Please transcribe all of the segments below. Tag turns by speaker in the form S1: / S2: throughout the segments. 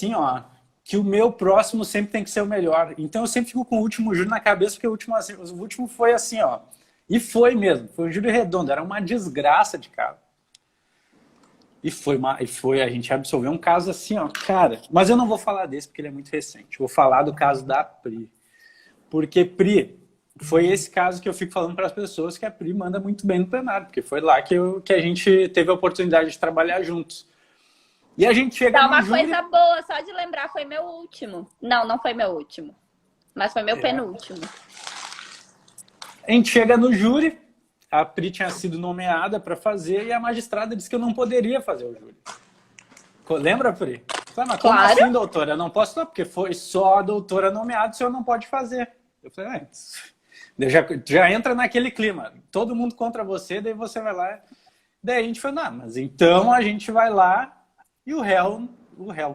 S1: assim, ó, que o meu próximo sempre tem que ser o melhor. Então eu sempre fico com o último júri na cabeça, porque o último foi assim, ó. E foi mesmo, foi um júri redondo, era uma desgraça de caso. A gente absolveu um caso assim, ó, cara. Mas eu não vou falar desse porque ele é muito recente. Vou falar do caso da Pri. Porque, Pri, foi esse caso que eu fico falando para as pessoas que a Pri manda muito bem no plenário, porque foi lá que a gente teve a oportunidade de trabalhar juntos. E a gente chega
S2: Dá
S1: no
S2: uma
S1: júri...
S2: coisa boa, só de lembrar, foi meu último. Não, não foi meu último. Mas foi meu penúltimo.
S1: A gente chega no júri, a Pri tinha sido nomeada para fazer e a magistrada disse que eu não poderia fazer o júri. Lembra, Pri? Falei, mas como
S2: Claro.
S1: assim, doutora? Eu não posso não, porque foi só a doutora nomeada, o senhor não pode fazer. Eu falei, já entra naquele clima. Todo mundo contra você, daí você vai lá. Daí a gente falou, não, mas então a gente vai lá e o réu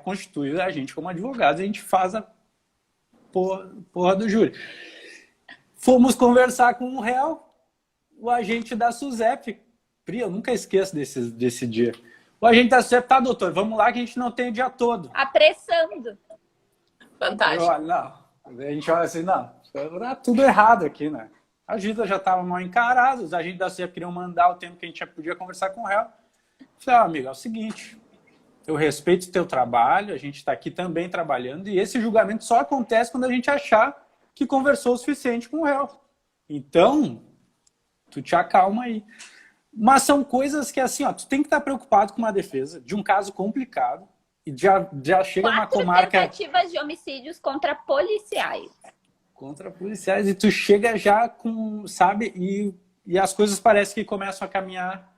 S1: constitui a gente como advogado e a gente faz a porra do júri. Fomos conversar com o réu, o agente da SUSEP. Pri, eu nunca esqueço desse dia. O agente da SUSEP, tá, doutor, vamos lá que a gente não tem o dia todo.
S2: Apressando.
S3: Fantástico.
S1: A gente olha assim, não, tá tudo errado aqui, né? A agenda já estava mal encarada, os agentes da SUSEP queriam mandar o tempo que a gente já podia conversar com o réu. Eu falei, amigo, é o seguinte, eu respeito o teu trabalho, a gente está aqui também trabalhando, e esse julgamento só acontece quando a gente achar que conversou o suficiente com o réu. Então, tu te acalma aí. Mas são coisas que, assim, ó, tu tem que estar preocupado com uma defesa de um caso complicado e já chega na comarca...
S2: 4 tentativas de homicídios contra policiais.
S1: Contra policiais. E tu chega já com, sabe, e as coisas parecem que começam a caminhar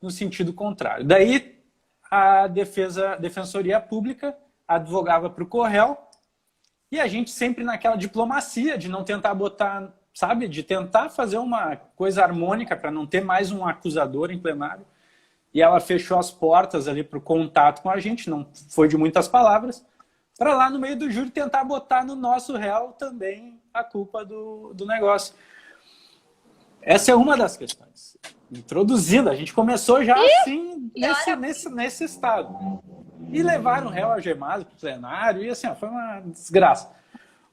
S1: no sentido contrário. Daí, a Defensoria Pública advogava para o Corréu e a gente sempre naquela diplomacia de não tentar botar... sabe, de tentar fazer uma coisa harmônica para não ter mais um acusador em plenário. E ela fechou as portas ali para o contato com a gente, não foi de muitas palavras, para lá no meio do júri tentar botar no nosso réu também a culpa do negócio. Essa é uma das questões. Introduzida, a gente começou já assim, nesse estado. E levaram o réu algemado para o plenário, e assim, ó, foi uma desgraça.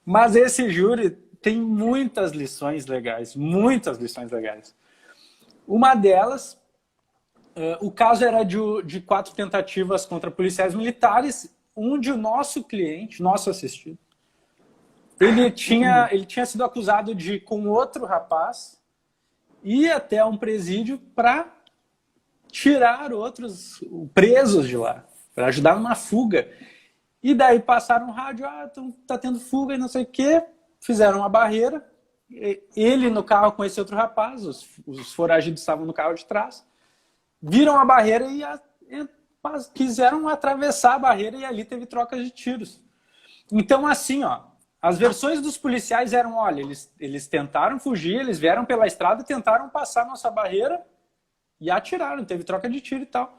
S1: Mas esse júri tem muitas lições legais, muitas lições legais. Uma delas, o caso era de 4 tentativas contra policiais militares, onde o nosso cliente, nosso assistido, ele tinha sido acusado de, com outro rapaz, ir até um presídio para tirar outros presos de lá, para ajudar numa fuga. E daí passaram um rádio, tá tendo fuga e não sei o quê, fizeram uma barreira, ele no carro com esse outro rapaz, os foragidos estavam no carro de trás, viram a barreira e quiseram atravessar a barreira e ali teve trocas de tiros. Então, assim, ó, as versões dos policiais eram, olha, eles tentaram fugir, eles vieram pela estrada e tentaram passar nossa barreira e atiraram, teve troca de tiro e tal.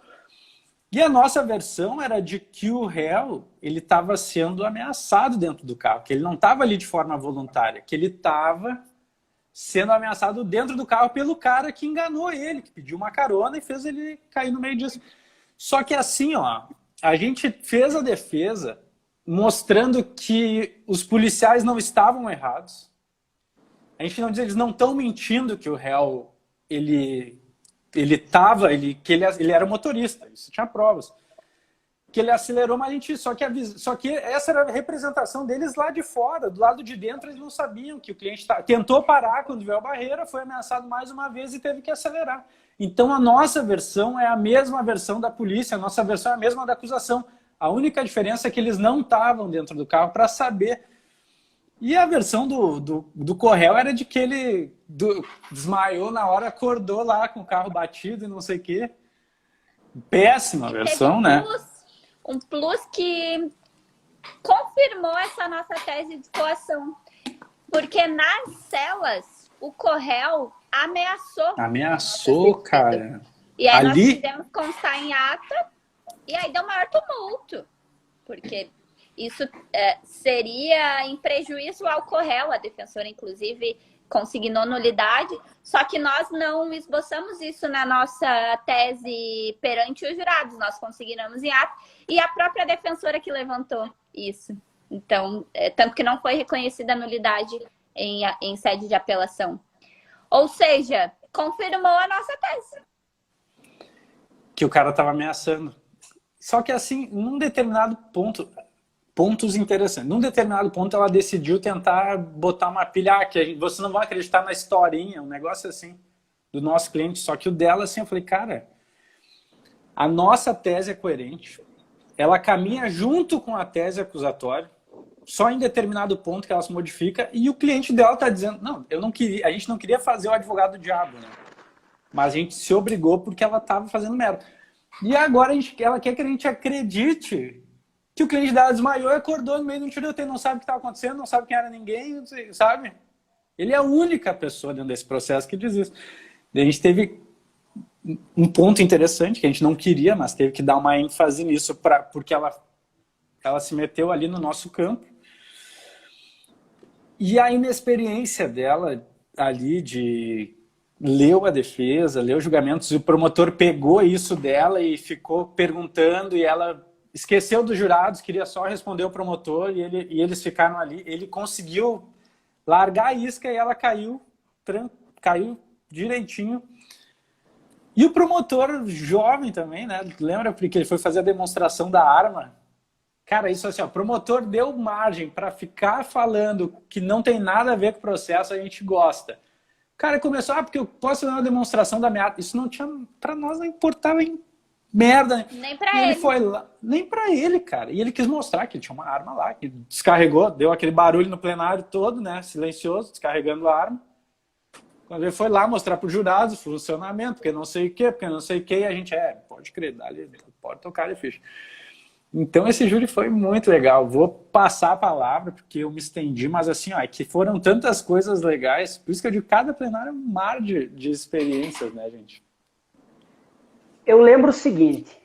S1: E a nossa versão era de que o réu ele estava sendo ameaçado dentro do carro, que ele não estava ali de forma voluntária, que ele estava sendo ameaçado dentro do carro pelo cara que enganou ele, que pediu uma carona e fez ele cair no meio disso. Só que assim, ó, a gente fez a defesa mostrando que os policiais não estavam errados. A gente não diz, eles não estão mentindo que o réu, ele era motorista, isso tinha provas. Que ele acelerou, mas a gente... Só que essa era a representação deles lá de fora, do lado de dentro eles não sabiam que o cliente tentou parar quando veio a barreira, foi ameaçado mais uma vez e teve que acelerar. Então a nossa versão é a mesma versão da polícia, a nossa versão é a mesma da acusação. A única diferença é que eles não estavam dentro do carro para saber. E a versão do Corréu era de que ele desmaiou na hora, acordou lá com o carro batido e não sei o quê. Péssima versão, né?
S2: Um plus que confirmou essa nossa tese de coação. Porque nas celas, o Corréu ameaçou.
S1: Ameaçou, cara.
S2: E aí nós
S1: ali...
S2: fizemos constar em ata, e aí deu maior tumulto. Porque isso seria em prejuízo ao Corréu. A defensora, inclusive, consignou nulidade, só que nós não esboçamos isso na nossa tese perante os jurados, nós consignamos em ato, e a própria defensora que levantou isso. Então, tanto que não foi reconhecida a nulidade em sede de apelação. Ou seja, confirmou a nossa tese.
S1: Que o cara estava ameaçando. Só que assim, num determinado ponto, pontos interessantes. Num determinado ponto ela decidiu tentar botar uma pilha, que vocês não vão acreditar na historinha, um negócio assim, do nosso cliente. Só que o dela, assim, eu falei, cara, a nossa tese é coerente, ela caminha junto com a tese acusatória, só em determinado ponto que ela se modifica, e o cliente dela está dizendo, não, a gente não queria fazer o advogado do diabo, né? Mas a gente se obrigou porque ela estava fazendo merda. E agora ela quer que a gente acredite que o cliente dela desmaiou e acordou no meio de um tiroteio, não sabe o que estava acontecendo, não sabe quem era ninguém, sabe? Ele é a única pessoa dentro desse processo que diz isso. E a gente teve um ponto interessante, que a gente não queria, mas teve que dar uma ênfase nisso, porque ela se meteu ali no nosso campo. E a inexperiência dela ali de leu a defesa, leu os julgamentos, e o promotor pegou isso dela e ficou perguntando, e ela esqueceu dos jurados, queria só responder o promotor, e eles ficaram ali. Ele conseguiu largar a isca e ela caiu direitinho. E o promotor jovem também, né? Lembra porque ele foi fazer a demonstração da arma? Cara, isso assim, ó, o promotor deu margem para ficar falando que não tem nada a ver com o processo, a gente gosta. O cara começou, porque eu posso fazer uma demonstração da minha arma. Isso não tinha, para nós não importava em merda.
S2: Nem para ele.
S1: Ele foi lá, nem para ele, cara. E ele quis mostrar que ele tinha uma arma lá, que descarregou, deu aquele barulho no plenário todo, né? Silencioso, descarregando a arma. Quando ele foi lá mostrar para os jurados o funcionamento, porque não sei o quê, e a gente, pode crer, pode tocar de ficha. Então esse júri foi muito legal. Vou passar a palavra, porque eu me estendi, mas assim, ó, que foram tantas coisas legais, por isso que eu digo, cada plenário é um mar de experiências, né, gente?
S4: Eu lembro o seguinte,